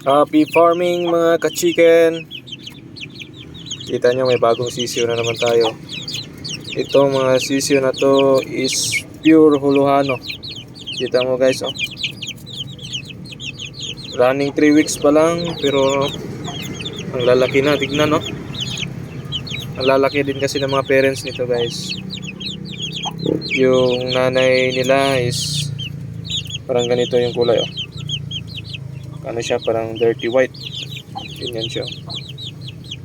Happy farming mga ka-chicken. Kita nyo may bagong sisiw na naman tayo. Itong mga sisiw na to is pure Huluhano. Kita mo guys, oh. Running 3 weeks pa lang pero ang lalaki na, tignan, no. Ang lalaki din kasi ng mga parents nito guys. Yung nanay nila is parang ganito yung kulay, oh. Ano siya, parang dirty white. Ganyan siya.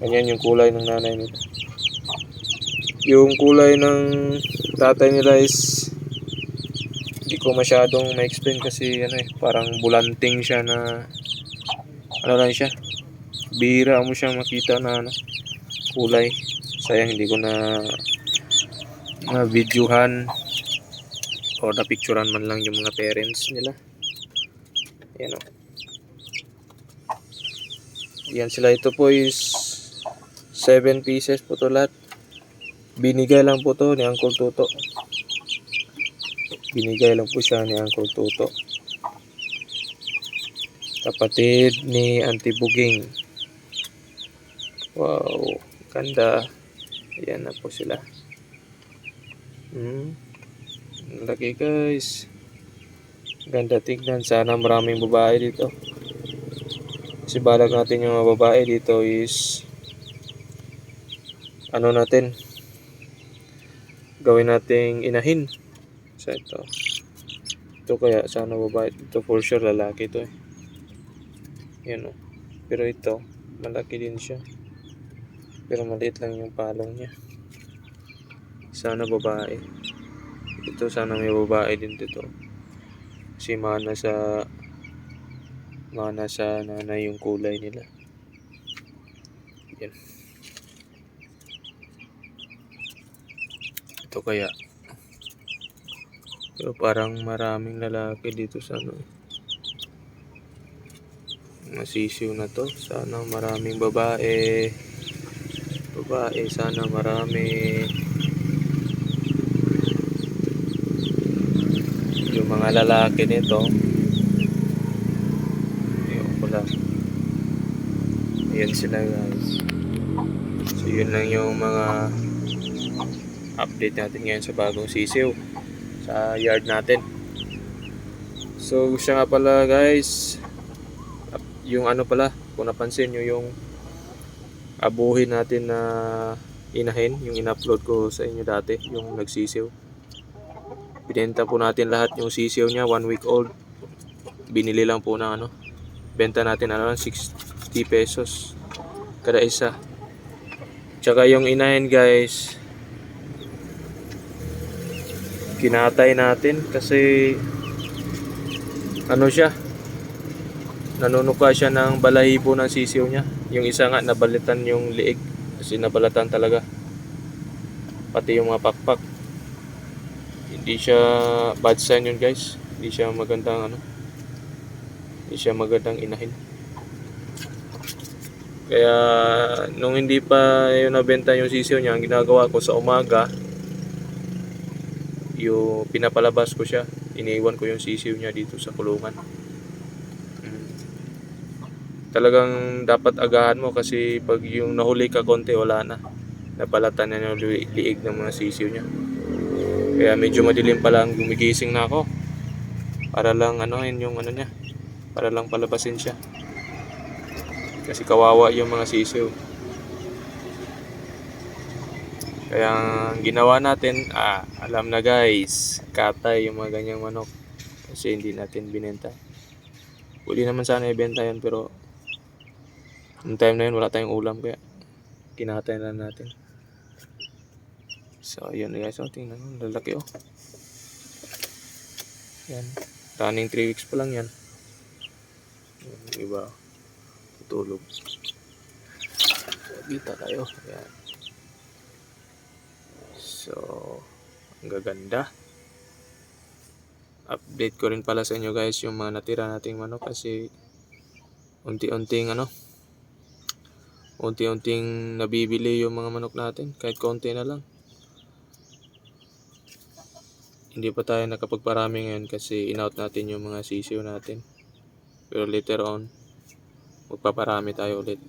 Ganyan yung kulay ng nanay nito. Yung kulay ng tatay nila is hindi ko masyadong ma-explain kasi ano parang bulanting siya na ano lang siya. Bihira mo siyang makita na ano, kulay. Sayang hindi ko na videohan o na picturean man lang yung mga parents nila. Ayan, o. Yan sila, ito po is 7 pieces po to lahat. Binigay lang po to ni Uncle Tuto. Binigay lang po siya ni Uncle Tuto. Kapatid ni Auntie Buging. Wow, ganda. Ayan na po sila. Laki guys. Ganda tignan. Sana maraming babae dito. Kasi balak natin yung mga babae dito is ano natin, gawin nating inahin. So ito kaya sana babae. Ito for sure lalaki to, eh. Yan, oh. Pero ito malaki din siya. Pero maliit lang yung palong niya. Sana babae. Ito sana may babae din dito. Kasi mana sa nanay yung kulay nila. Yan. Ito kaya. Pero parang maraming lalaki dito sa ano. Masisiw na to. Sana maraming babae. Babae, sana marami. Yung mga lalaki nito, ayun ko lang. Ayan sila guys. So yun lang yung mga update natin ngayon sa bagong sisiw sa yard natin. So siya nga pala guys, yung ano pala, kung napansin nyo yung abuhin natin na inahin, yung in-upload ko sa inyo dati, yung nagsisiw. Binenta po natin lahat yung sisiw niya, 1 week old. Binili lang po ng ano, benta natin ano lang 60 pesos kada isa. Tsaka yung inahin guys, kinatay natin kasi ano siya, nanunuka siya ng balahibo ng sisiw niya. Yung isa nga nabalitan yung liig kasi nabalatan talaga, pati yung mga pakpak. Hindi siya bad sign yun guys. Hindi siya magandang ano, hindi siya magandang inahin. Kaya nung hindi pa yung nabenta yung sisiw niya, ang ginagawa ko sa umaga, yung pinapalabas ko siya, iniiwan ko yung sisiw niya dito sa kulungan. Talagang dapat agahan mo kasi pag yung nahuli ka konti, wala na, nabalatan na yung liig ng mga sisiw niya. Kaya medyo madilim pa lang, gumigising na ako para lang anohin yung ano niya, para lang palabasin siya kasi kawawa yung mga sisiw. Kaya ang ginawa natin, alam na guys, katay yung mga ganyang manok kasi hindi natin binenta. Pwede naman sana ibenta yan pero yung time na yun wala tayong ulam kaya kinatay na natin. So yun guys, tingnan mo, lalaki, oh. Yan, running 3 weeks pa lang yan. Iba tutulog. Kita tayo. Yan. So ang gaganda. Update ko rin pala sa inyo guys yung mga natira nating manok kasi unti-unting nabibili yung mga manok natin kahit konti na lang. Hindi pa tayo nakapagparami ngayon kasi in-out natin yung mga sisiw natin. Pero later on, magpaparami tayo ulit.